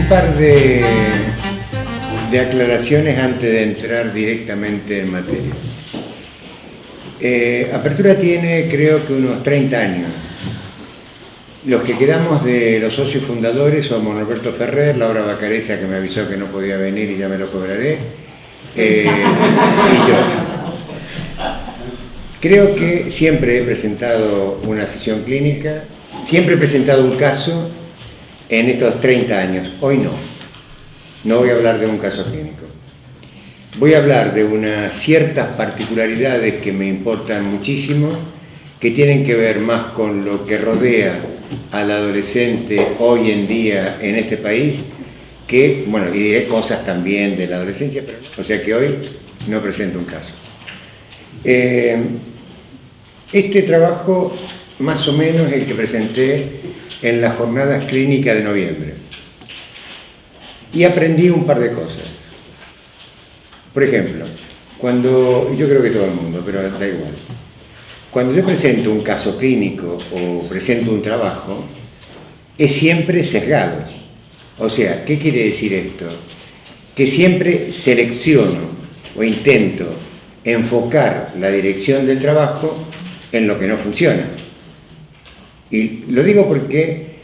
par de aclaraciones antes de entrar directamente en materia. Apertura tiene, creo que unos 30 años. Los que quedamos de los socios fundadores somos Norberto Ferrer, Laura Bacareza, que me avisó que no podía venir y ya me lo cobraré, y yo. Creo que siempre he presentado una sesión clínica, siempre he presentado un caso en estos 30 años. Hoy no. No voy a hablar de un caso clínico. Voy a hablar de unas ciertas particularidades que me importan muchísimo, que tienen que ver más con lo que rodea al adolescente hoy en día en este país, que, bueno, y diré cosas también de la adolescencia, pero no. O sea que hoy no presento un caso. Este trabajo, más o menos, es el que presenté en las jornadas clínicas de noviembre. Y aprendí un par de cosas. Por ejemplo, yo creo que todo el mundo, pero da igual. Cuando yo presento un caso clínico o presento un trabajo, es siempre sesgado. O sea, ¿qué quiere decir esto? Que siempre selecciono o intento enfocar la dirección del trabajo en lo que no funciona. Y lo digo porque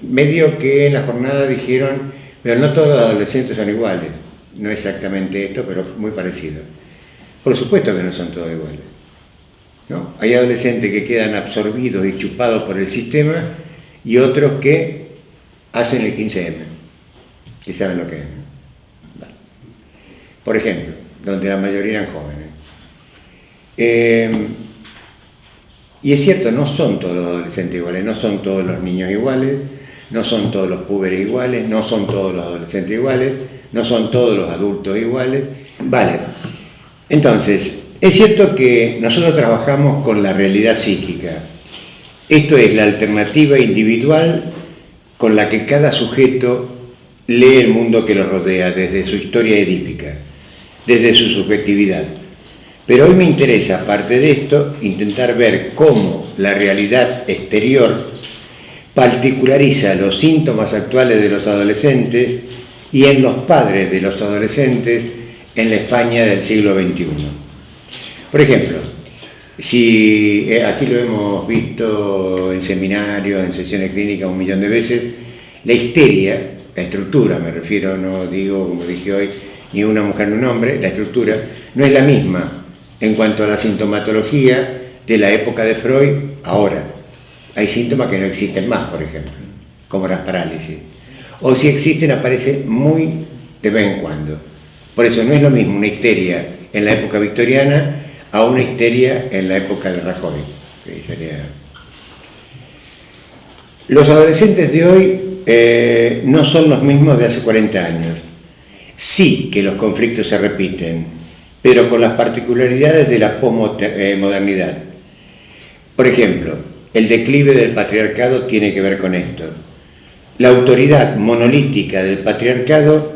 medio que en la jornada dijeron, pero no todos los adolescentes son iguales. No exactamente esto, pero muy parecido. Por supuesto que no son todos iguales, ¿no? Hay adolescentes que quedan absorbidos y chupados por el sistema y otros que hacen el 15M, que saben lo que es, ¿no? Vale. Por ejemplo, donde la mayoría eran jóvenes. Y es cierto, no son todos los adolescentes iguales, no son todos los niños iguales, no son todos los púberes iguales, no son todos los adolescentes iguales, no son todos los adultos iguales. Vale, entonces, es cierto que nosotros trabajamos con la realidad psíquica. Esto es la alternativa individual con la que cada sujeto lee el mundo que lo rodea, desde su historia edípica, desde su subjetividad. Pero hoy me interesa, aparte de esto, intentar ver cómo la realidad exterior particulariza los síntomas actuales de los adolescentes y en los padres de los adolescentes en la España del siglo XXI. Por ejemplo, si aquí lo hemos visto en seminarios, en sesiones clínicas 1.000.000 de veces, la histeria, la estructura, me refiero, no digo, como dije hoy, ni una mujer ni un hombre, la estructura no es la misma en cuanto a la sintomatología de la época de Freud ahora. Hay síntomas que no existen más, por ejemplo, como las parálisis. O si existen, aparece muy de vez en cuando. Por eso no es lo mismo una histeria en la época victoriana a una histeria en la época de Rajoy. Los adolescentes de hoy no son los mismos de hace 40 años. Sí que los conflictos se repiten, pero con las particularidades de la posmodernidad. Por ejemplo, el declive del patriarcado tiene que ver con esto. La autoridad monolítica del patriarcado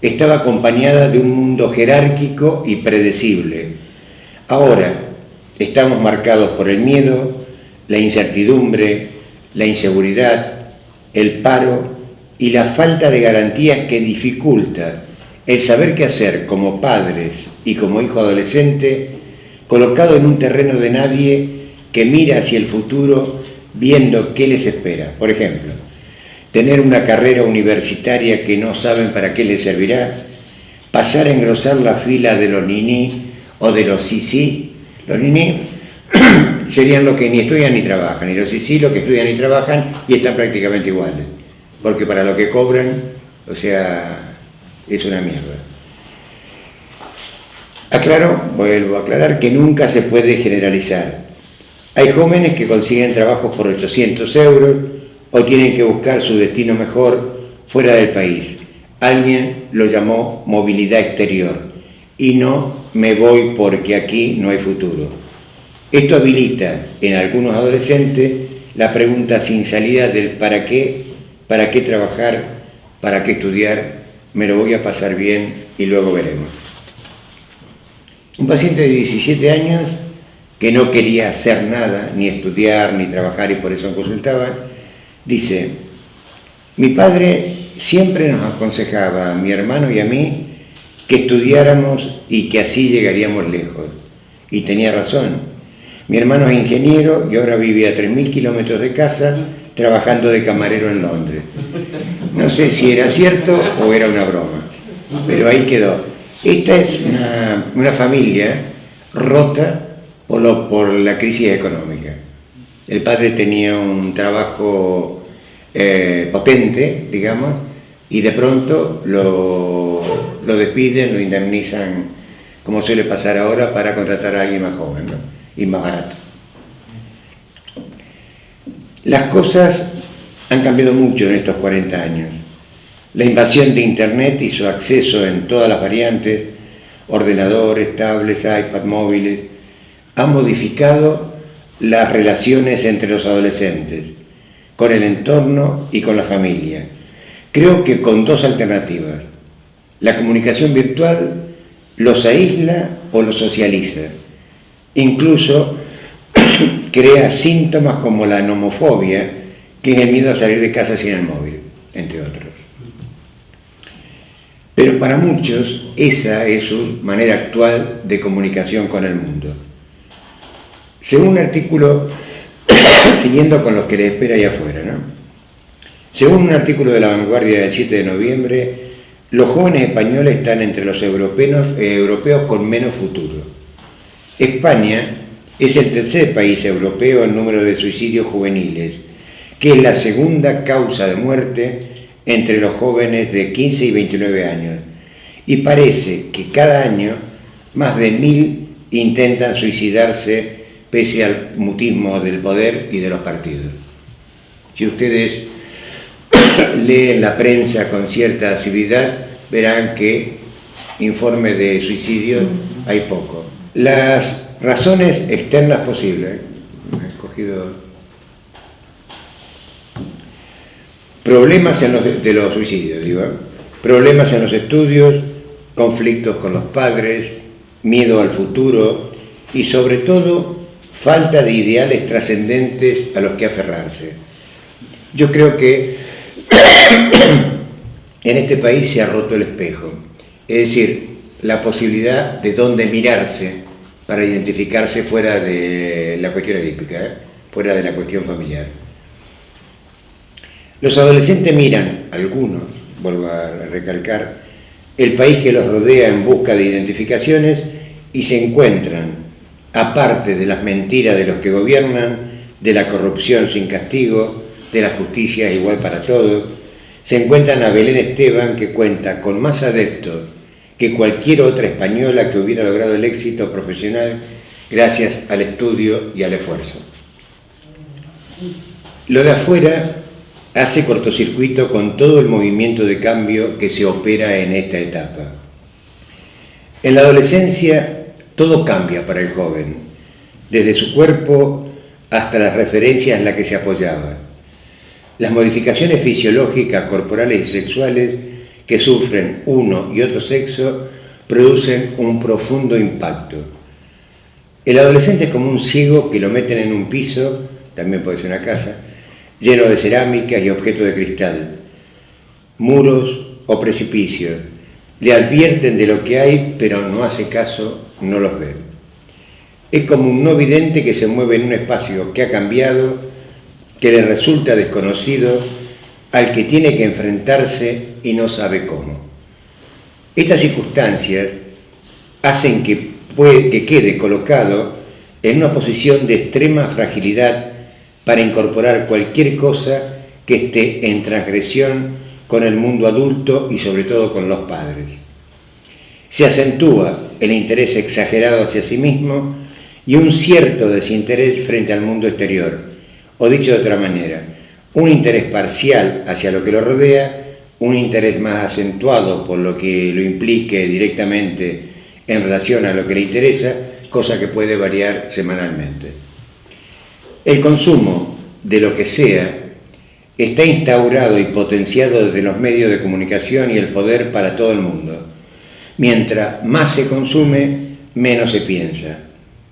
estaba acompañada de un mundo jerárquico y predecible. Ahora estamos marcados por el miedo, la incertidumbre, la inseguridad, el paro y la falta de garantías que dificulta el saber qué hacer como padres y como hijo adolescente, colocado en un terreno de nadie que mira hacia el futuro viendo qué les espera. Por ejemplo, tener una carrera universitaria que no saben para qué les servirá, pasar a engrosar la fila de los niní o de los sisí. Los niní serían los que ni estudian ni trabajan, y los sisí los que estudian y trabajan y están prácticamente iguales, porque para lo que cobran, o sea, es una mierda. Vuelvo a aclarar que nunca se puede generalizar. Hay jóvenes que consiguen trabajos por 800 euros o tienen que buscar su destino mejor fuera del país. Alguien lo llamó movilidad exterior y no me voy porque aquí no hay futuro. Esto habilita en algunos adolescentes la pregunta sin salida del ¿para qué trabajar? ¿Para qué estudiar? Me lo voy a pasar bien y luego veremos. Un paciente de 17 años que no quería hacer nada, ni estudiar, ni trabajar, y por eso consultaba, dice: mi padre siempre nos aconsejaba a mi hermano y a mí que estudiáramos y que así llegaríamos lejos. Y tenía razón. Mi hermano es ingeniero y ahora vive a 3.000 kilómetros de casa trabajando de camarero en Londres. No sé si era cierto o era una broma, pero ahí quedó. Esta es una familia rota por la crisis económica. El padre tenía un trabajo potente, digamos, y de pronto lo despiden, lo indemnizan, como suele pasar ahora, para contratar a alguien más joven, ¿no? Y más barato. Las cosas han cambiado mucho en estos 40 años. La invasión de Internet y su acceso en todas las variantes, ordenadores, tablets, iPad, móviles, han modificado las relaciones entre los adolescentes, con el entorno y con la familia. Creo que con dos alternativas. La comunicación virtual los aísla o los socializa. Incluso crea síntomas como la nomofobia, que es el miedo a salir de casa sin el móvil, entre otros. Pero para muchos esa es su manera actual de comunicación con el mundo. Según un artículo, siguiendo con lo que les espera allá afuera, ¿no? Según un artículo de La Vanguardia del 7 de noviembre, los jóvenes españoles están entre los europeos con menos futuro. España es el tercer país europeo en número de suicidios juveniles, que es la segunda causa de muerte entre los jóvenes de 15 y 29 años. Y parece que cada año más de 1.000 intentan suicidarse pese al mutismo del poder y de los partidos. Si ustedes leen la prensa con cierta asiduidad, verán que informes de suicidio hay poco. Las razones externas posibles, he escogido problemas de los suicidios, problemas en los estudios, conflictos con los padres, miedo al futuro y sobre todo falta de ideales trascendentes a los que aferrarse. Yo creo que en este país se ha roto el espejo, es decir, la posibilidad de dónde mirarse para identificarse fuera de la cuestión edípica, fuera de la cuestión familiar. Los adolescentes miran, algunos, vuelvo a recalcar, el país que los rodea en busca de identificaciones y se encuentran, aparte de las mentiras de los que gobiernan, de la corrupción sin castigo, de la justicia igual para todos, se encuentran a Belén Esteban, que cuenta con más adeptos que cualquier otra española que hubiera logrado el éxito profesional gracias al estudio y al esfuerzo. Lo de afuera hace cortocircuito con todo el movimiento de cambio que se opera en esta etapa. En la adolescencia todo cambia para el joven, desde su cuerpo hasta las referencias en las que se apoyaba. Las modificaciones fisiológicas, corporales y sexuales que sufren uno y otro sexo producen un profundo impacto. El adolescente es como un ciego que lo meten en un piso, también puede ser una casa, lleno de cerámicas y objetos de cristal, muros o precipicios. Le advierten de lo que hay, pero no hace caso, no los ve. Es como un no vidente que se mueve en un espacio que ha cambiado, que le resulta desconocido, al que tiene que enfrentarse y no sabe cómo. Estas circunstancias hacen que quede colocado en una posición de extrema fragilidad para incorporar cualquier cosa que esté en transgresión con el mundo adulto y sobre todo con los padres. Se acentúa el interés exagerado hacia sí mismo y un cierto desinterés frente al mundo exterior, o dicho de otra manera, un interés parcial hacia lo que lo rodea, un interés más acentuado por lo que lo implique directamente en relación a lo que le interesa, cosa que puede variar semanalmente. El consumo de lo que sea está instaurado y potenciado desde los medios de comunicación y el poder para todo el mundo. Mientras más se consume, menos se piensa.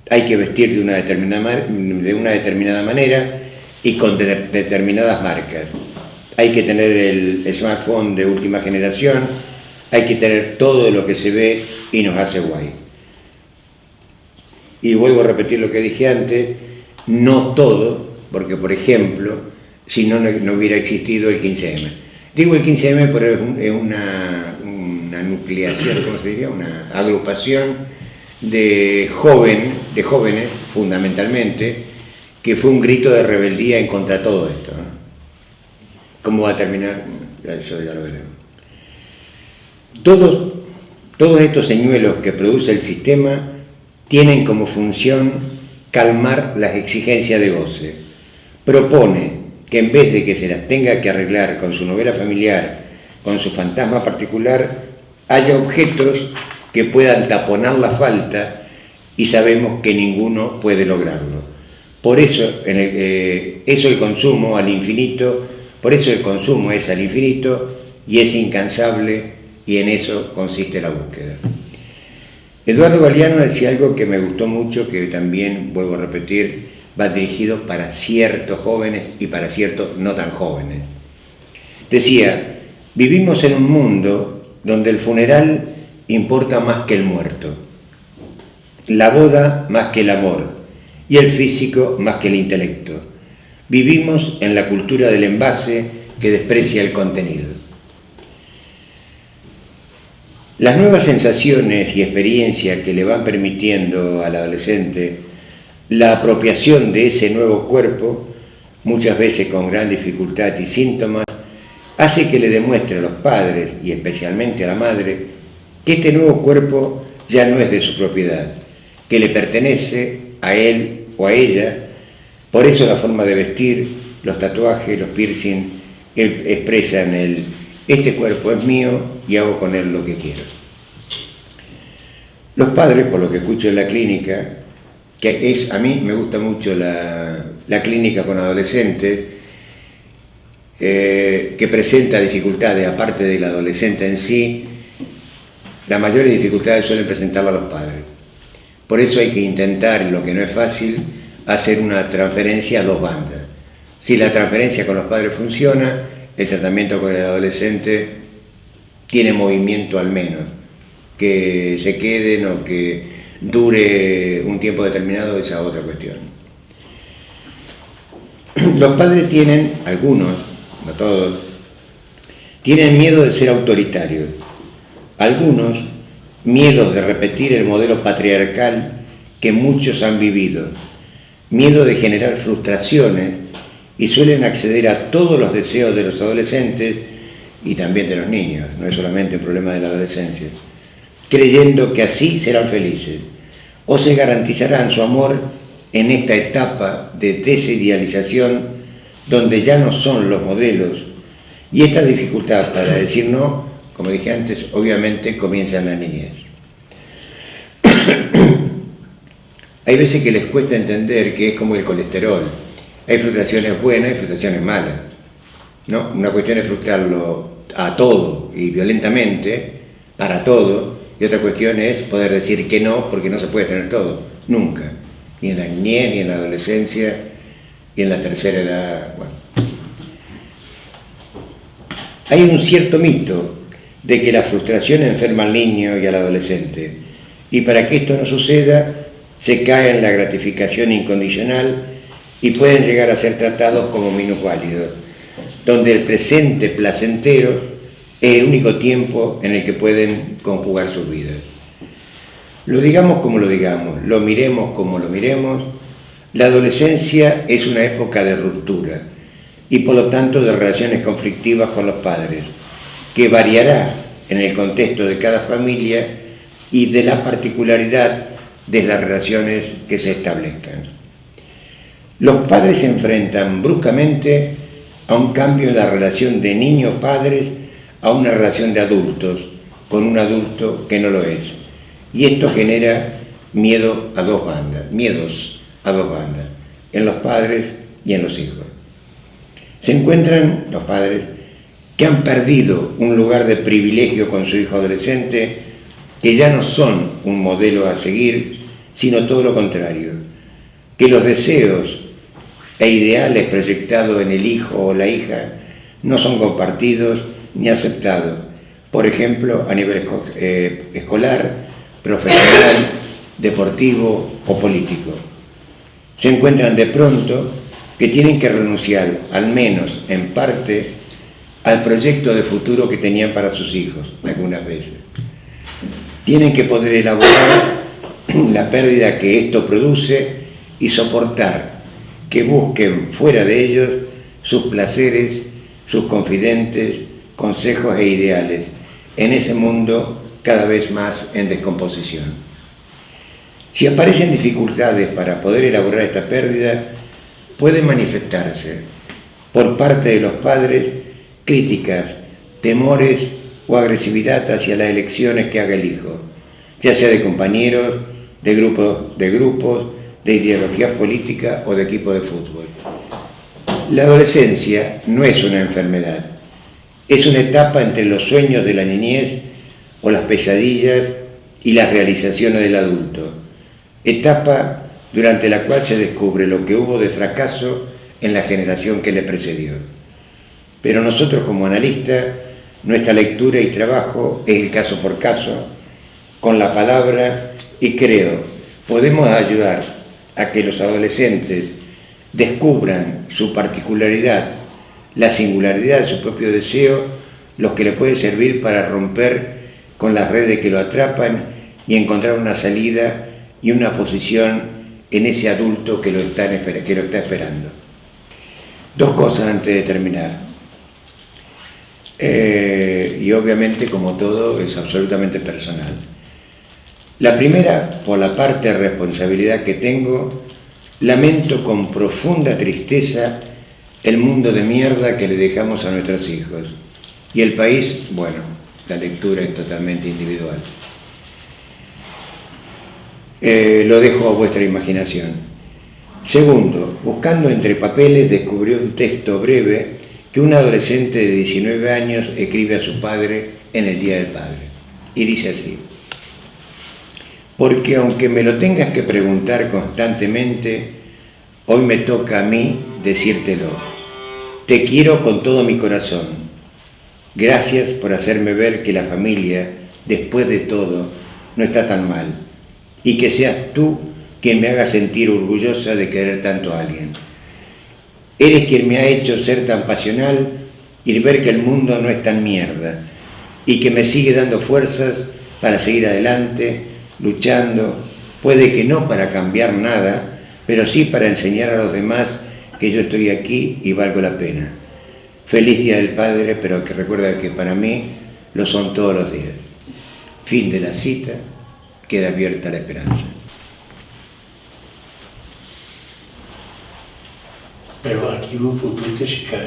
Hay que vestir de una determinada manera y con determinadas marcas. hay que tener el smartphone de última generación, hay que tener todo lo que se ve y nos hace guay. Y vuelvo a repetir lo que dije antes, no todo, porque por ejemplo, si no, no hubiera existido el 15M. Digo el 15M, pero es una nucleación, ¿cómo se diría? Una agrupación de jóvenes, fundamentalmente, que fue un grito de rebeldía en contra de todo esto, ¿no? ¿Cómo va a terminar? Eso ya lo veremos. Todos estos señuelos que produce el sistema tienen como función calmar las exigencias de goce. Propone que en vez de que se las tenga que arreglar con su novela familiar, con su fantasma particular, haya objetos que puedan taponar la falta y sabemos que ninguno puede lograrlo. Por eso, el consumo al infinito, por eso el consumo es al infinito y es incansable y en eso consiste la búsqueda. Eduardo Galeano decía algo que me gustó mucho, que también, vuelvo a repetir, va dirigido para ciertos jóvenes y para ciertos no tan jóvenes. Decía, vivimos en un mundo donde el funeral importa más que el muerto, la boda más que el amor y el físico más que el intelecto. Vivimos en la cultura del envase que desprecia el contenido. Las nuevas sensaciones y experiencias que le van permitiendo al adolescente la apropiación de ese nuevo cuerpo, muchas veces con gran dificultad y síntomas, hace que le demuestre a los padres, y especialmente a la madre, que este nuevo cuerpo ya no es de su propiedad, que le pertenece a él o a ella. Por eso la forma de vestir, los tatuajes, los piercing, expresan este cuerpo es mío y hago con él lo que quiero. Los padres, por lo que escucho en la clínica, a mí me gusta mucho la clínica con adolescentes, que presenta dificultades, aparte del adolescente en sí, las mayores dificultades suelen presentarlas a los padres. Por eso hay que intentar, lo que no es fácil, hacer una transferencia a dos bandas. Si la transferencia con los padres funciona, el tratamiento con el adolescente tiene movimiento al menos. Que se queden o que dure un tiempo determinado, esa otra cuestión. Los padres tienen, algunos, no todos, tienen miedo de ser autoritarios. Algunos, miedos de repetir el modelo patriarcal que muchos han vivido. Miedo de generar frustraciones y suelen acceder a todos los deseos de los adolescentes y también de los niños, no es solamente un problema de la adolescencia, creyendo que así serán felices o se garantizarán su amor en esta etapa de desidealización donde ya no son los modelos, y esta dificultad para decir no, como dije antes, obviamente comienza en la niñez. Hay veces que les cuesta entender que es como el colesterol. Hay frustraciones buenas y frustraciones malas, ¿no? Una cuestión es frustrarlo a todo y violentamente, para todo, y otra cuestión es poder decir que no, porque no se puede tener todo, nunca. Ni en la niñez, ni en la adolescencia, y en la tercera edad. Bueno. Hay un cierto mito de que la frustración enferma al niño y al adolescente, y para que esto no suceda, se cae en la gratificación incondicional y pueden llegar a ser tratados como minusválidos, donde el presente placentero es el único tiempo en el que pueden conjugar sus vidas. Lo digamos como lo digamos, lo miremos como lo miremos, la adolescencia es una época de ruptura y por lo tanto de relaciones conflictivas con los padres, que variará en el contexto de cada familia y de la particularidad de las relaciones que se establezcan. Los padres se enfrentan bruscamente a un cambio en la relación de niños-padres a una relación de adultos con un adulto que no lo es. Y esto genera miedos a dos bandas, en los padres y en los hijos. Se encuentran los padres que han perdido un lugar de privilegio con su hijo adolescente, que ya no son un modelo a seguir, sino todo lo contrario, que los deseos e ideales proyectados en el hijo o la hija no son compartidos ni aceptados, por ejemplo, a nivel escolar, profesional, deportivo o político. Se encuentran de pronto que tienen que renunciar, al menos en parte, al proyecto de futuro que tenían para sus hijos, algunas veces. Tienen que poder elaborar la pérdida que esto produce y soportar que busquen fuera de ellos sus placeres, sus confidentes, consejos e ideales, en ese mundo cada vez más en descomposición. Si aparecen dificultades para poder elaborar esta pérdida, puede manifestarse por parte de los padres críticas, temores o agresividad hacia las elecciones que haga el hijo, ya sea de compañeros, de grupos, de ideologías políticas o de equipos de fútbol. La adolescencia no es una enfermedad, es una etapa entre los sueños de la niñez o las pesadillas y las realizaciones del adulto, etapa durante la cual se descubre lo que hubo de fracaso en la generación que le precedió. Pero nosotros como analistas, nuestra lectura y trabajo es el caso por caso, con la palabra, y creo, podemos ayudar a que los adolescentes descubran su particularidad, la singularidad de su propio deseo, lo que le puede servir para romper con las redes que lo atrapan y encontrar una salida y una posición en ese adulto que lo está esperando. Dos cosas antes de terminar. Y obviamente, como todo, es absolutamente personal. La primera, por la parte de responsabilidad que tengo, lamento con profunda tristeza el mundo de mierda que le dejamos a nuestros hijos. Y el país, bueno, la lectura es totalmente individual. Lo dejo a vuestra imaginación. Segundo, buscando entre papeles descubrí un texto breve que un adolescente de 19 años escribe a su padre en el Día del Padre. Y dice así: porque aunque me lo tengas que preguntar constantemente, hoy me toca a mí decírtelo. Te quiero con todo mi corazón. Gracias por hacerme ver que la familia, después de todo, no está tan mal. Y que seas tú quien me haga sentir orgullosa de querer tanto a alguien. Eres quien me ha hecho ser tan pasional y ver que el mundo no es tan mierda, y que me sigue dando fuerzas para seguir adelante, luchando, puede que no para cambiar nada, pero sí para enseñar a los demás que yo estoy aquí y valgo la pena. Feliz Día del Padre, pero que recuerda que para mí lo son todos los días. Fin de la cita, queda abierta la esperança. Però aquí el fotut és que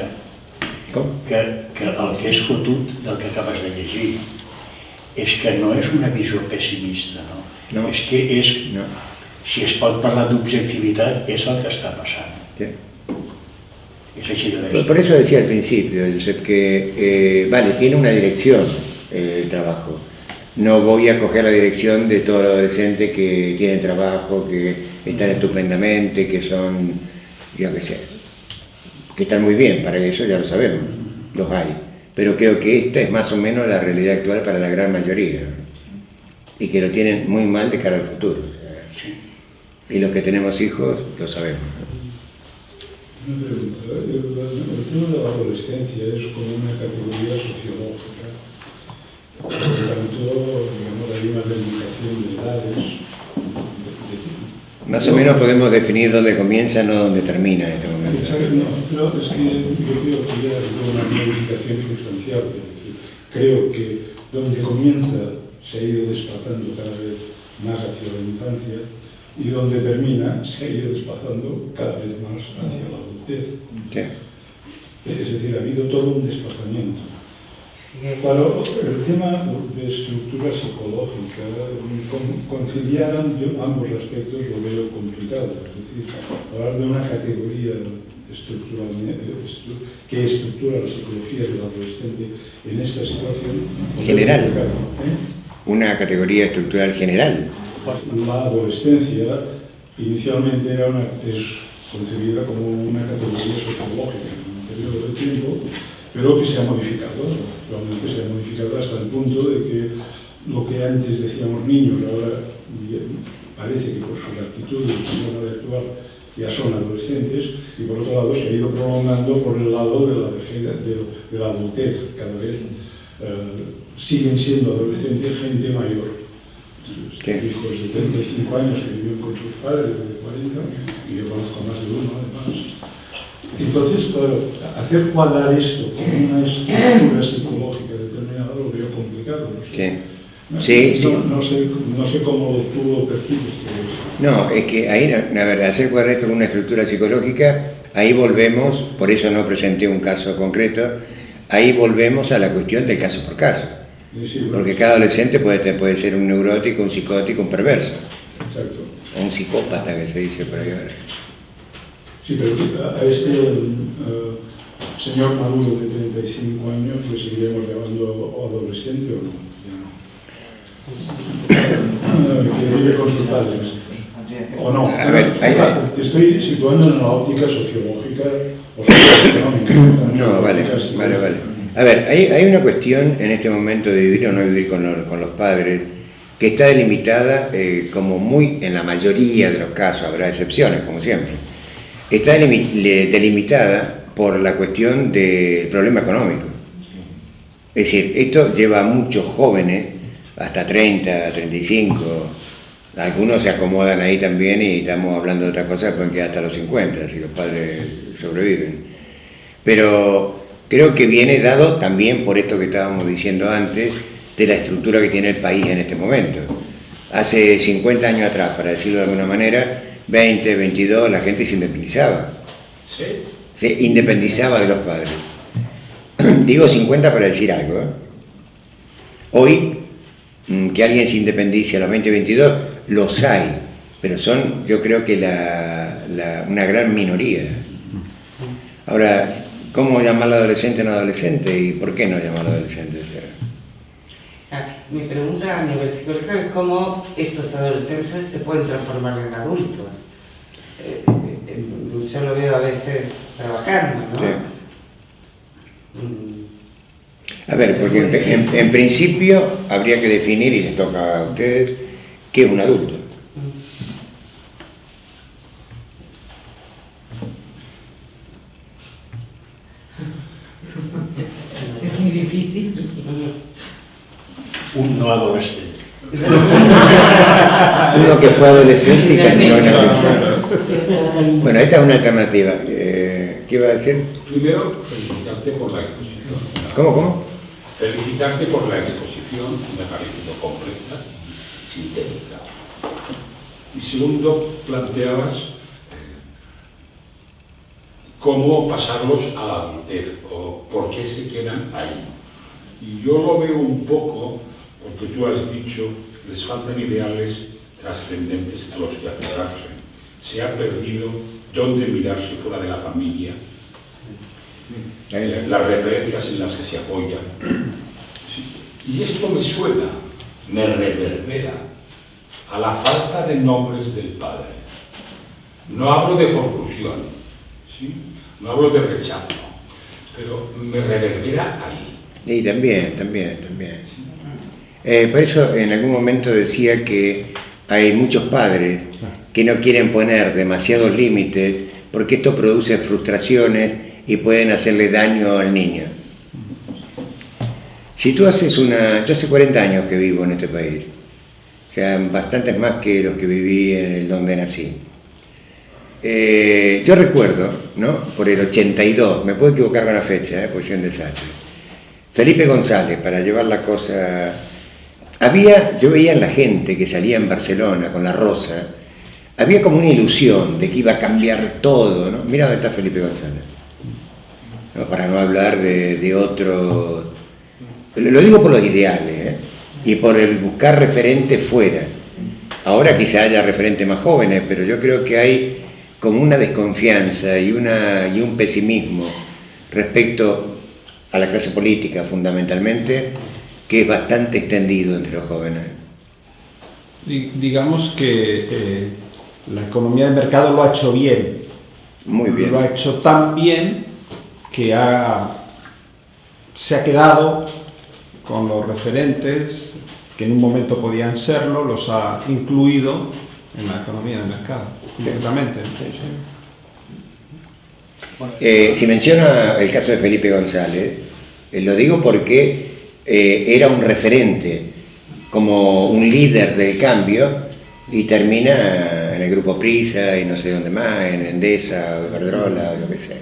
el que és fotut del que acabes de llegir és que no és una visió pessimista, no? No. És que és, no. Si es pot parlar d'objectivitat, és el que està passant. Sí. Es así de la Por eso decía al principio, Josep, que vale, tiene una dirección el trabajo. No voy a coger la dirección de todos los adolescentes que tienen trabajo, que están estupendamente, que son, yo qué sé, que están muy bien, para eso ya lo sabemos, los hay. Pero creo que esta es más o menos la realidad actual para la gran mayoría, y que lo tienen muy mal de cara al futuro. Y los que tenemos hijos lo sabemos. Una pregunta. El tema de la adolescencia es como una categoría sociológica. Por lo tanto, digamos, hay una delimitación de edades. Más o menos podemos definir dónde comienza, no dónde termina en este momento. No, pero es que yo creo que ya ha sido una modificación sustancial. Creo que donde comienza se ha ido desplazando cada vez más hacia la infancia, y donde termina se ha ido desplazando cada vez más hacia la adultez. Sí. Es decir, ha habido todo un desplazamiento. Claro, el tema de estructura psicológica, conciliar ambos aspectos lo veo complicado. Es decir, hablar de una categoría estructural que estructura la psicología del adolescente en esta situación. General. Una categoría estructural general. La adolescencia inicialmente es concebida como una categoría sociológica. En un periodo de tiempo pero que se ha modificado, actualmente se ha modificado hasta el punto de que lo que antes decíamos niños, ahora parece que por sus actitudes y su forma de actuar ya son adolescentes, y por otro lado se ha ido prolongando por el lado de la vejez, de la adultez. Cada vez siguen siendo adolescentes gente mayor. Hijos de 35 años que viven con sus padres, de 40, y yo conozco más de uno además. Entonces, claro, hacer cuadrar esto con una estructura psicológica determinada lo veo complicado. No sé. Sí. No sé cómo tú lo percibes. No, es que ahí, la verdad, hacer cuadrar esto con una estructura psicológica, ahí volvemos, por eso no presenté un caso concreto, ahí volvemos a la cuestión del caso por caso. Porque cada adolescente puede ser un neurótico, un psicótico, un perverso. Exacto. O un psicópata, que se dice por ahí ahora. Sí, pero a este señor Maduro de 35 años le seguiremos llamando adolescente o no. Que vive con sus padres. ¿O no? A ver, te estoy situando en la óptica sociológica o socioeconómica. No, vale. A ver, hay una cuestión en este momento de vivir o no vivir con los padres que está delimitada, como muy en la mayoría de los casos, habrá excepciones, como siempre, está delimitada por la cuestión del problema económico. Es decir, esto lleva a muchos jóvenes, hasta 30, 35, algunos se acomodan ahí también y estamos hablando de otras cosas, pueden quedar hasta los 50, si los padres sobreviven. Pero creo que viene dado también por esto que estábamos diciendo antes, de la estructura que tiene el país en este momento. Hace 50 años atrás, para decirlo de alguna manera, 20, 22, la gente se independizaba. Sí. Se independizaba de los padres. Digo 50 para decir algo, ¿eh? Hoy, que alguien se independice a los 20, 22, los hay, pero son, yo creo que una gran minoría. Ahora, ¿cómo llamarlo adolescente o no adolescente? ¿Y por qué no llamarlo adolescente? Mi pregunta a nivel psicológico es cómo estos adolescentes se pueden transformar en adultos. Yo lo veo a veces trabajando, ¿no? Sí. A ver, porque en principio habría que definir, y les toca a ustedes, qué es un adulto. Es muy difícil. Un no adolescente. Uno que fue adolescente y terminó en adolescente. Bueno, esta es una alternativa. ¿Qué iba a decir? Primero, felicitarte por la exposición. ¿Cómo? Felicitarte por la exposición, me ha parecido completa y sintética. Y segundo, planteabas cómo pasarlos a la adultez o por qué se quedan ahí. Y yo lo veo un poco, porque tú has dicho, les faltan ideales trascendentes a los que aferrarse. Se ha perdido dónde mirarse fuera de la familia, las referencias en las que se apoyan. Y esto me suena, me reverbera a la falta de nombres del padre. No hablo de forclusión, ¿sí? No hablo de rechazo, pero me reverbera ahí. Y también. Por eso en algún momento decía que hay muchos padres que no quieren poner demasiados límites porque esto produce frustraciones y pueden hacerle daño al niño. Si tú haces yo hace 40 años que vivo en este país, o sea, bastantes más que los que viví en el donde nací. Yo recuerdo, ¿no? Por el 82, me puedo equivocar con la fecha, porque soy un desastre. Felipe González, para llevar la cosa... yo veía en la gente que salía en Barcelona con la rosa, había como una ilusión de que iba a cambiar todo, ¿no? Mira dónde está Felipe González. ¿No? Para no hablar de otro... Lo digo por los ideales, ¿eh? Y por el buscar referentes fuera. Ahora quizá haya referentes más jóvenes, pero yo creo que hay como una desconfianza y un pesimismo respecto a la clase política fundamentalmente, que es bastante extendido entre los jóvenes. Digamos que la economía de mercado lo ha hecho bien. Muy bien. Lo ha hecho tan bien que ha se ha quedado con los referentes que en un momento podían serlo, los ha incluido en la economía de mercado, directamente. Si menciona el caso de Felipe González, lo digo porque era un referente, como un líder del cambio, y termina en el grupo Prisa y no sé dónde más, en Endesa o Iberdrola o lo que sea.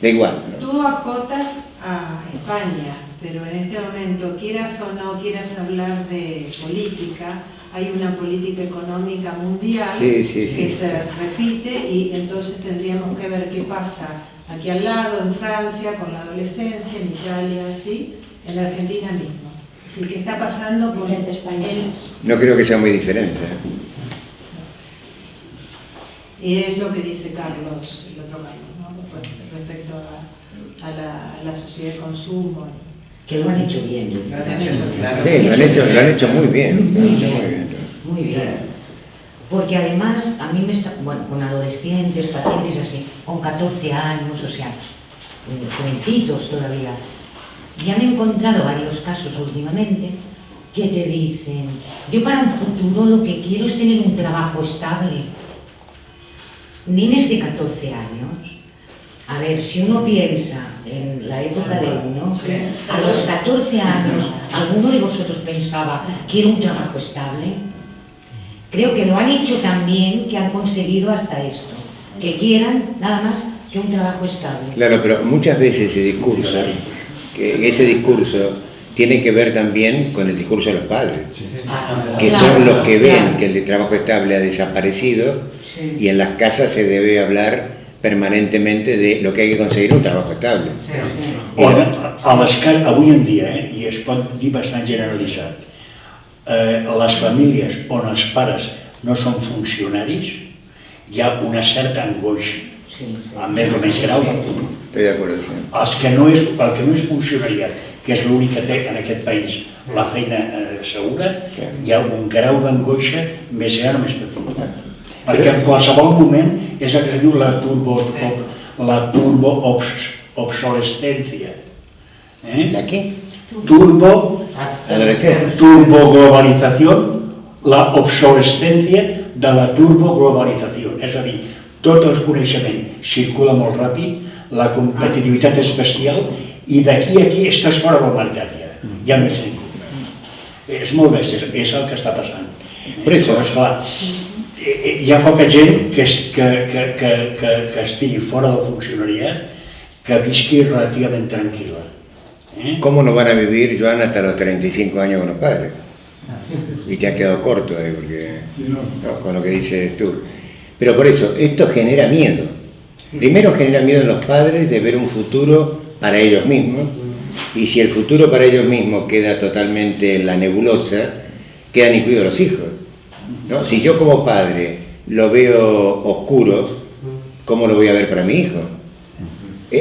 Da igual, ¿no? Tú acotas a España, pero en este momento, quieras o no quieras hablar de política, hay una política económica mundial que se repite, y entonces tendríamos que ver qué pasa aquí al lado, en Francia, con la adolescencia, en Italia, ¿sí? En la Argentina mismo. Así que está pasando con España. No creo que sea muy diferente. Y es lo que dice Carlos, el otro Carlos, ¿no? Respecto a la sociedad de consumo. Que lo han hecho bien. Sí, lo han hecho muy bien. Muy bien. Porque además, a mí me está, bueno, con adolescentes, pacientes así, con 14 años, o sea, jovencitos todavía, ya me he encontrado varios casos últimamente que te dicen, yo para un futuro lo que quiero es tener un trabajo estable. Nenes de 14 años, a ver, si uno piensa en la época de uno, a los 14 años, ¿alguno de vosotros pensaba, quiero un trabajo estable? Creo que lo han hecho tan bien que han conseguido hasta esto, que quieran nada más que un trabajo estable. Claro, pero muchas veces ese discurso tiene que ver también con el discurso de los padres, que son los que ven que el trabajo estable ha desaparecido, y en las casas se debe hablar permanentemente de lo que hay que conseguir un trabajo estable. Avui en dia, i es pot dir bastant generalitzat, les famílies on els pares no són funcionaris, hi ha una certa angoixa, amb més o menys grau. Estoy de acuerdo. El que no és funcionariat, que és l'únic que té en aquest país la feina segura, hi ha un grau d'angoixa més gran o més petit. Perquè en qualsevol moment és el que es diu la turbo-obsolescencia. ¿La qué? Turboglobalización, la obsolescencia de la turboglobalizació. És a dir, tot el coneixement circula molt ràpid, la competitivitat és bestial, i d'aquí a aquí estàs fora del mercat ja. Ja no ets ningú. És molt bèstia, és el que està passant. Per això, esclar, hi ha poca gent que estigui fora del funcionariat, que visqui relativament tranquil·la. ¿Cómo no van a vivir, Joan, hasta los 35 años con los padres? Y te has quedado corto ahí, porque, no, con lo que dices tú. Pero por eso, esto genera miedo. Primero genera miedo en los padres de ver un futuro para ellos mismos, y si el futuro para ellos mismos queda totalmente en la nebulosa, quedan incluidos los hijos, ¿no? Si yo como padre lo veo oscuro, ¿cómo lo voy a ver para mi hijo?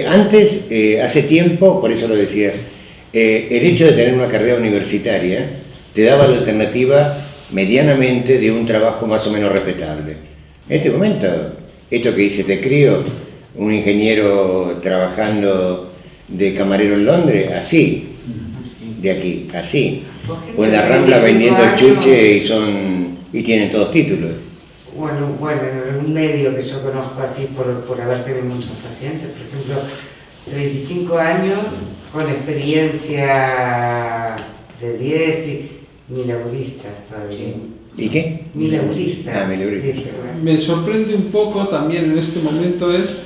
Antes, hace tiempo, por eso lo decía, el hecho de tener una carrera universitaria te daba la alternativa medianamente de un trabajo más o menos respetable. En este momento, esto que dice, te crío un ingeniero trabajando de camarero en Londres, así, de aquí, así. O en la Rambla vendiendo chuche y tienen todos títulos. Bueno, en un medio que yo conozco así por haber tenido muchos pacientes, por ejemplo, 35 años con experiencia de 10 y mileuristas todavía. ¿Y qué? Mileuristas. Mileuristas. Me sorprende un poco también en este momento es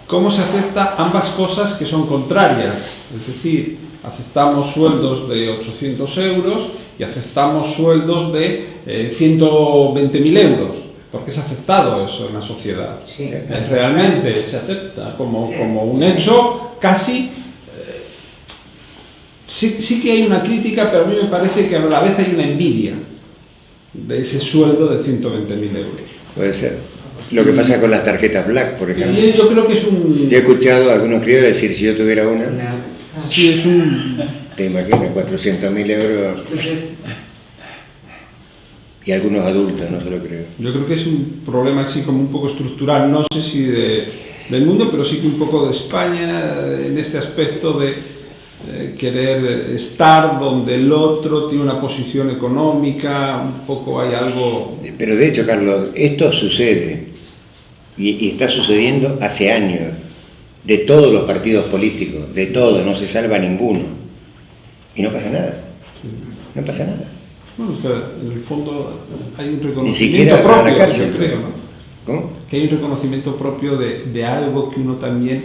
cómo se acepta ambas cosas que son contrarias. Es decir, aceptamos sueldos de 800 euros y aceptamos sueldos de 120.000 euros. Porque es aceptado eso en la sociedad. Sí. Realmente se acepta como un hecho casi... Sí que hay una crítica, pero a mí me parece que a la vez hay una envidia de ese sueldo de 120.000 euros. Puede ser. Lo que pasa con las tarjetas Black, por ejemplo. Yo creo que es un... Yo he escuchado a algunos criollos decir, si yo tuviera una... Sí, es un... Te imaginas, 400.000 euros... Y algunos adultos, no se lo creo. Yo creo que es un problema así como un poco estructural, no sé si del mundo, pero sí que un poco de España en este aspecto de querer estar donde el otro tiene una posición económica, un poco hay algo... Pero de hecho, Carlos, esto sucede y está sucediendo hace años, de todos los partidos políticos, de todos, no se salva ninguno. Y no pasa nada, no pasa nada. Bueno, es que en el fondo hay un reconocimiento Ni siquiera propio, a la cárcel, yo creo, ¿no? ¿Cómo? Que hay un reconocimiento propio de algo que uno también,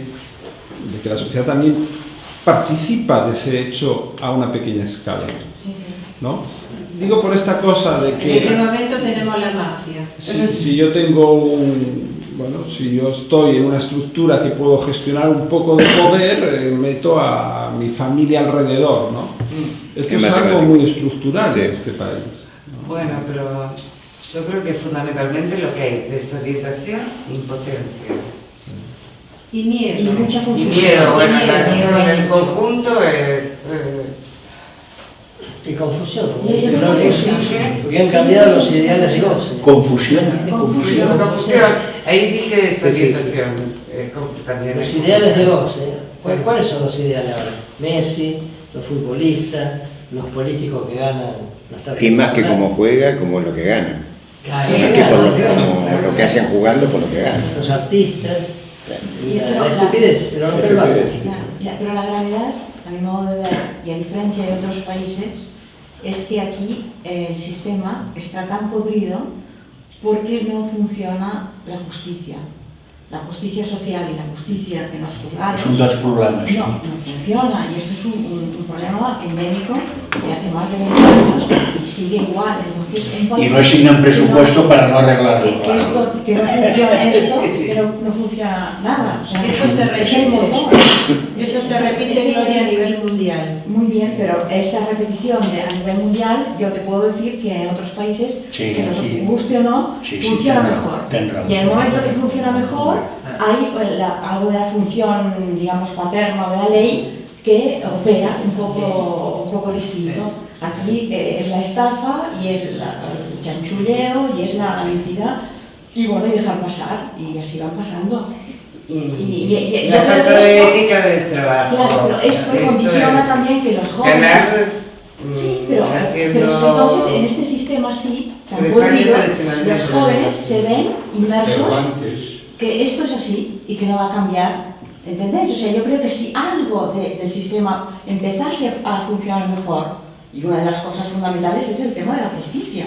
de que la sociedad también participa de ese hecho a una pequeña escala, ¿no? Digo por esta cosa de que... En este momento tenemos la mafia. Si yo tengo si yo estoy en una estructura que puedo gestionar un poco de poder, meto a mi familia alrededor, ¿no? Esto es algo muy estructural en este país, ¿no? Bueno, pero yo creo que fundamentalmente lo que hay desorientación e impotencia. Y miedo. Y mucha Y confusión. miedo, bueno, miedo en el conjunto es... Y confusión. Y hay una confusión. Porque han cambiado los ideales de goce. Confusión. Confusión. Ahí dije desorientación. También Los es ideales de goce. Sí. ¿Cuáles son los ideales ahora? Messi, los futbolistas, los políticos que ganan. Y más que como juega, como lo que gana. Claro, Más que por como lo que hacen jugando, por lo que ganan. los artistas. Y Pero la estupidez, pero no el banco. Pero la gravedad, a mi modo de ver, y a diferencia de otros países, es que aquí el sistema está tan podrido porque no funciona la justicia. La justicia social y la justicia en los juzgados Son dos problemas. no funciona, y esto es un problema endémico de hace más de 20 años y sigue igual. Entonces, Y no asignan presupuesto para no arreglarlo. Que no funciona esto, es que no funciona nada. O sea, Eso se es el motor. Eso se repite, Gloria, a nivel mundial. Muy bien, pero esa repetición a nivel mundial, yo te puedo decir que en otros países, Sí, que nos aquí. guste o no, Sí, funciona ten mejor. ten razón. Y en el momento que funciona mejor, hay algo de la función, digamos, paterna de la ley que opera un poco distinto. Aquí es la estafa y es el chanchulleo y es la mentira y bueno, y dejar pasar, y así van pasando. Y la falta de ética del trabajo. Claro, pero esto condiciona es también que los jóvenes... ganar, Sí, pero haciendo... entonces en este sistema así, tan Pero podrido, tradicionalmente los jóvenes se ven Pero inmersos antes, que esto es así y que no va a cambiar. ¿Entendéis? O sea, yo creo que si algo del sistema empezase a funcionar mejor, y una de las cosas fundamentales es el tema de la justicia.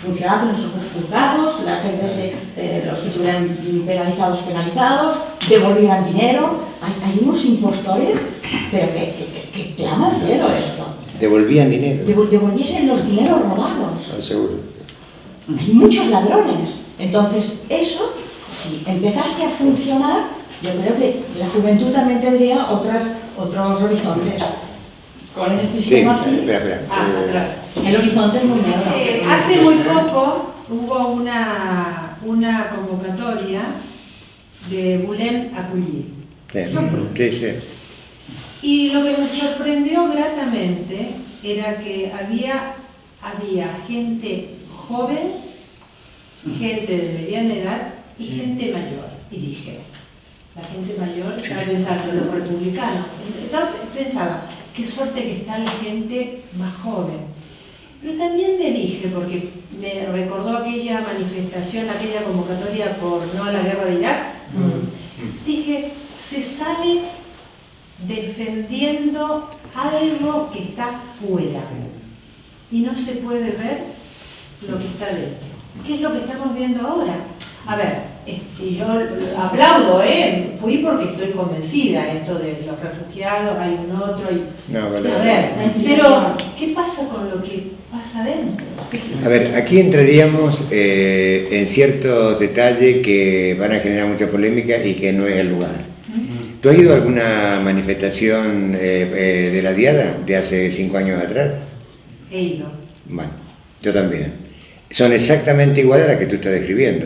Funcionar en los juzgados, la gente los que estuvieran penalizados, devolvieran dinero. Hay unos impostores, pero que claman al cielo esto. Devolvían dinero. Devolviesen los dineros robados. No, seguro. Hay muchos ladrones. Entonces, eso, si empezase a funcionar, yo creo que la juventud también tendría otros horizontes. Con ese sistema así, Espera. Atrás. el horizonte es muy negro. Hace muy poco hubo una convocatoria de Boulogne a Pouilly. Sí. Y lo que me sorprendió gratamente era que había gente joven, gente de mediana edad y gente mayor. Y dije, la gente mayor, estaba pensando en los republicanos, pensaba, qué suerte que está la gente más joven. Pero también me dije, porque me recordó aquella manifestación, aquella convocatoria por no a la guerra de Irak, dije, se sale defendiendo algo que está fuera y no se puede ver lo que está dentro. ¿Qué es lo que estamos viendo ahora? A ver, yo aplaudo, fui porque estoy convencida, esto de los refugiados, hay un otro, No, vale. a ver, pero ¿qué pasa con lo que pasa dentro? A ver, aquí entraríamos en ciertos detalles que van a generar mucha polémica y que no es el lugar. ¿Tú has ido a alguna manifestación de la Diada de hace 5 años atrás? He ido. Bueno, yo también. Son exactamente iguales a las que tú estás describiendo.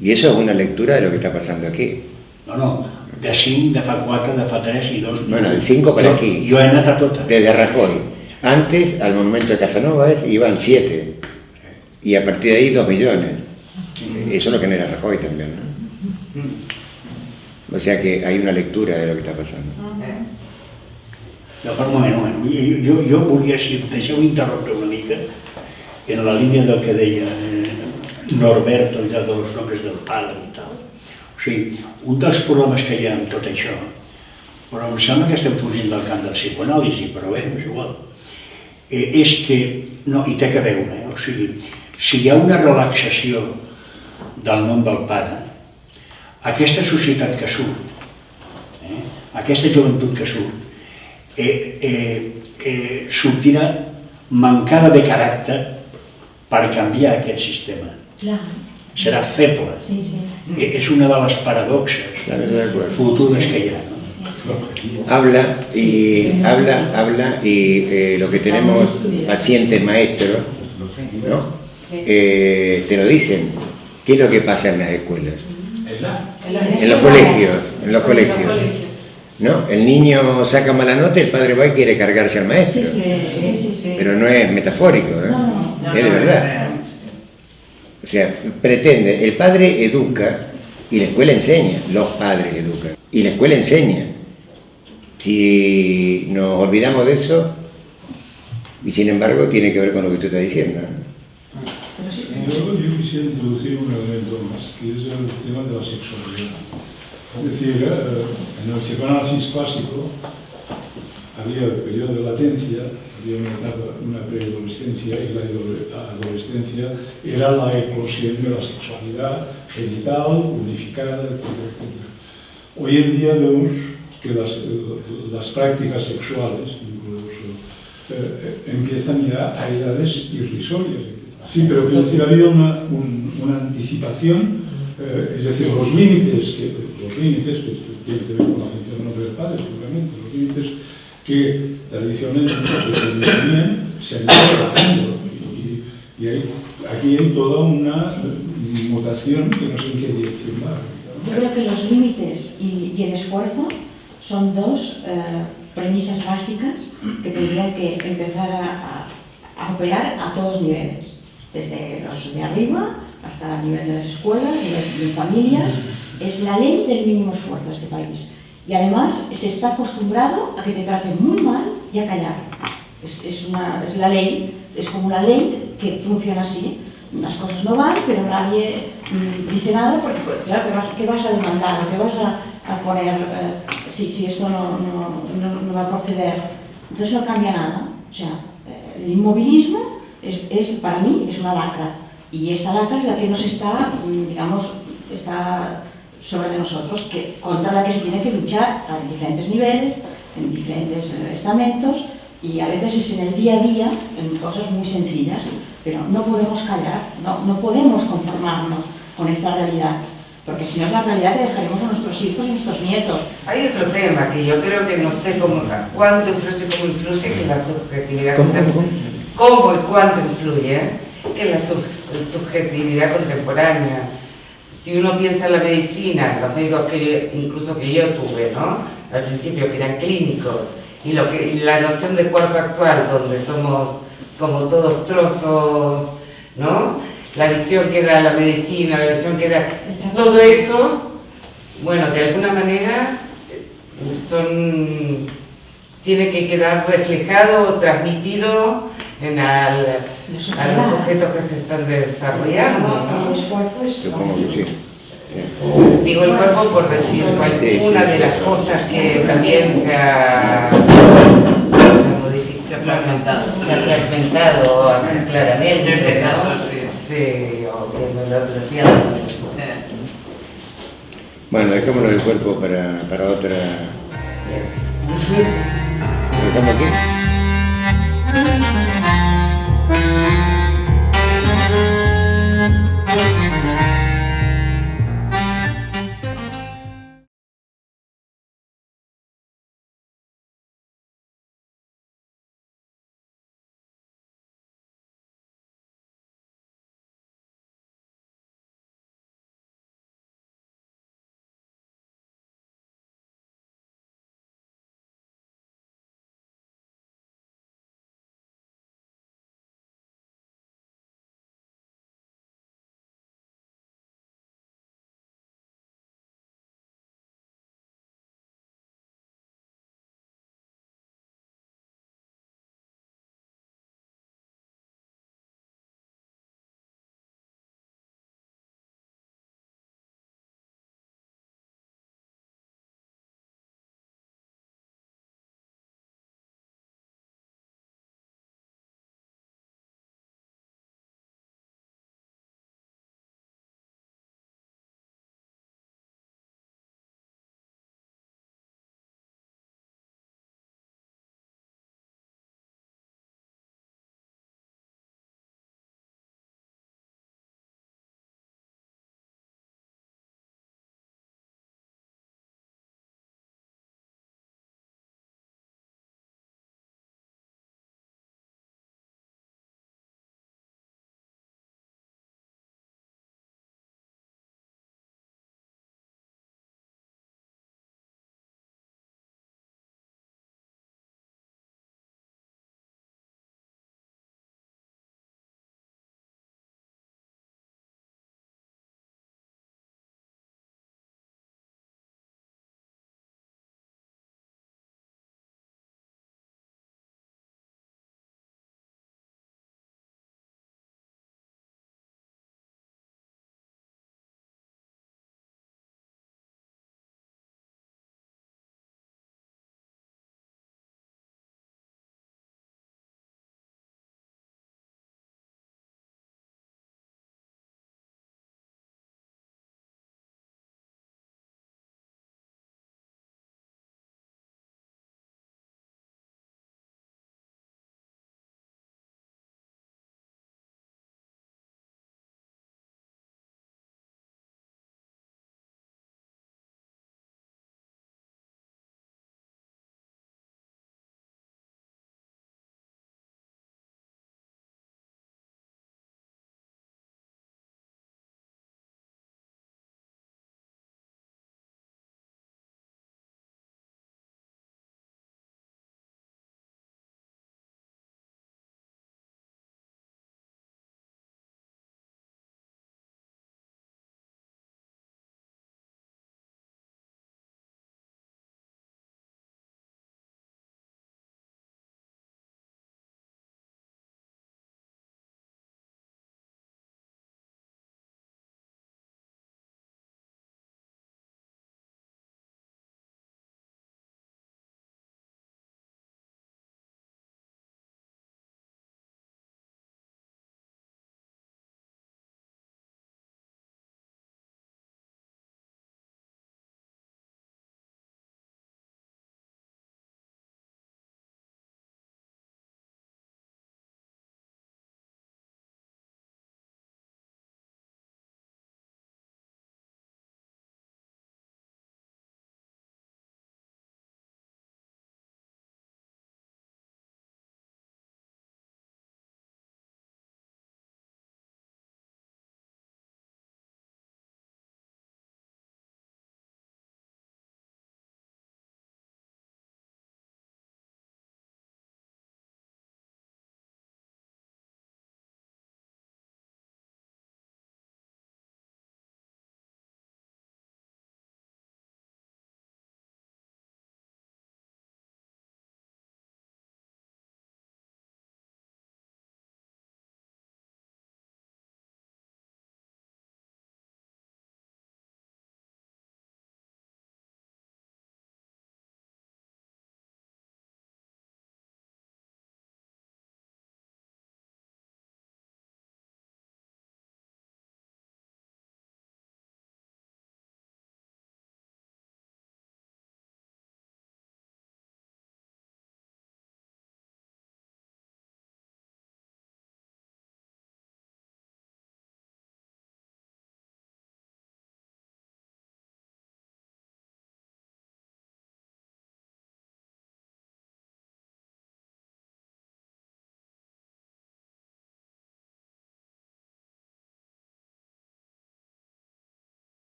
I això és una lectura de lo que está pasando aquí. No, de 5, de fa 4, de fa 3 i 2... Bueno, de 5 para aquí. Jo he anat a totes. Desde Rajoy. Antes, al monumento de Casanovas, iban 7. Y a partir de ahí 2 millones. Eso lo genera Rajoy también, ¿no? O sea que hay una lectura de lo que está pasando. No, però un moment. Jo volia, si em deixeu interrompre una mica, en la línia del que deia Norberto i de los nombres del padre i tal. O sigui, un dels problemes que hi ha amb tot això, però em sembla que estem fugint del camp de la psicoanàlisi, però bé, és igual, és que, no, i té que veure, o sigui, si hi ha una relaxació del nom del pare, aquesta societat que surt, aquesta joventut que surt, sortirà mancada de caràcter per canviar aquest sistema. Serà feble. És una de les paradoxes futures que hi ha. Habla y lo que tenemos pacientes maestros, ¿no? Te lo dicen. ¿Qué es lo que pasa en las escuelas? En los colegios. ¿No? El niño saca mala nota y el padre va y quiere cargarse al maestro. Pero no es metafórico, es de verdad. O sea, pretende, el padre educa y la escuela enseña, los padres educan y la escuela enseña. Si nos olvidamos de eso, y sin embargo tiene que ver con lo que tú estás diciendo, ¿no? Yo quisiera introducir un elemento más, que es el tema de la sexualidad. Es decir, en el psicoanálisis clásico había el periodo de latencia, había una etapa, una preadolescencia, y la adolescencia era la eclosión de la sexualidad genital, unificada, etcétera, etcétera. Hoy en día vemos que las prácticas sexuales incluso empiezan ya a edades irrisorias. Sí, pero quiero decir, ha habido una anticipación, es decir, los límites que tienen que ver con la función del padre, seguramente, los límites que tradicionalmente se tenían se han ido relajando. Y aquí hay toda una mutación que no sé en qué dirección va. Yo creo que los límites y el esfuerzo son dos premisas básicas que tendrían que empezar a operar a todos niveles, desde los de arriba hasta el nivel de las escuelas, de familias. Es la ley del mínimo esfuerzo de este país. Y además se está acostumbrado a que te traten muy mal y a callar. Es la ley, es como una ley que funciona así. Las cosas no van, pero nadie dice nada porque, claro, ¿qué vas a demandar? ¿Qué vas a poner si esto no va a proceder? Entonces no cambia nada. O sea, el inmovilismo para mí es una lacra. Y esta lacra es la que nos está, digamos, está sobre de nosotros, contra la que se tiene que luchar a diferentes niveles, en diferentes estamentos, y a veces es en el día a día, en cosas muy sencillas, pero no podemos callar, no podemos conformarnos con esta realidad, porque si no es la realidad que dejaremos a nuestros hijos y nuestros nietos. Hay otro tema que yo creo que no sé cuánto influye que la subjetividad. ¿Cómo y cuánto influye que la subjetividad contemporánea? Si uno piensa en la medicina, los médicos incluso que yo tuve, ¿no? Al principio, que eran clínicos, y la noción de cuerpo actual, donde somos como todos trozos, ¿no? La visión que da la medicina, la visión que da... Todo eso, bueno, de alguna manera tiene que quedar reflejado o transmitido a los sujetos que se están desarrollando, ¿no? Supongo que sí. Digo el cuerpo por decir una de las cosas que también se ha fragmentado así claramente. En este caso, sí, o que me lo he planteado. Bueno, dejémoslo del cuerpo para otra. ¿Lo dejamos aquí?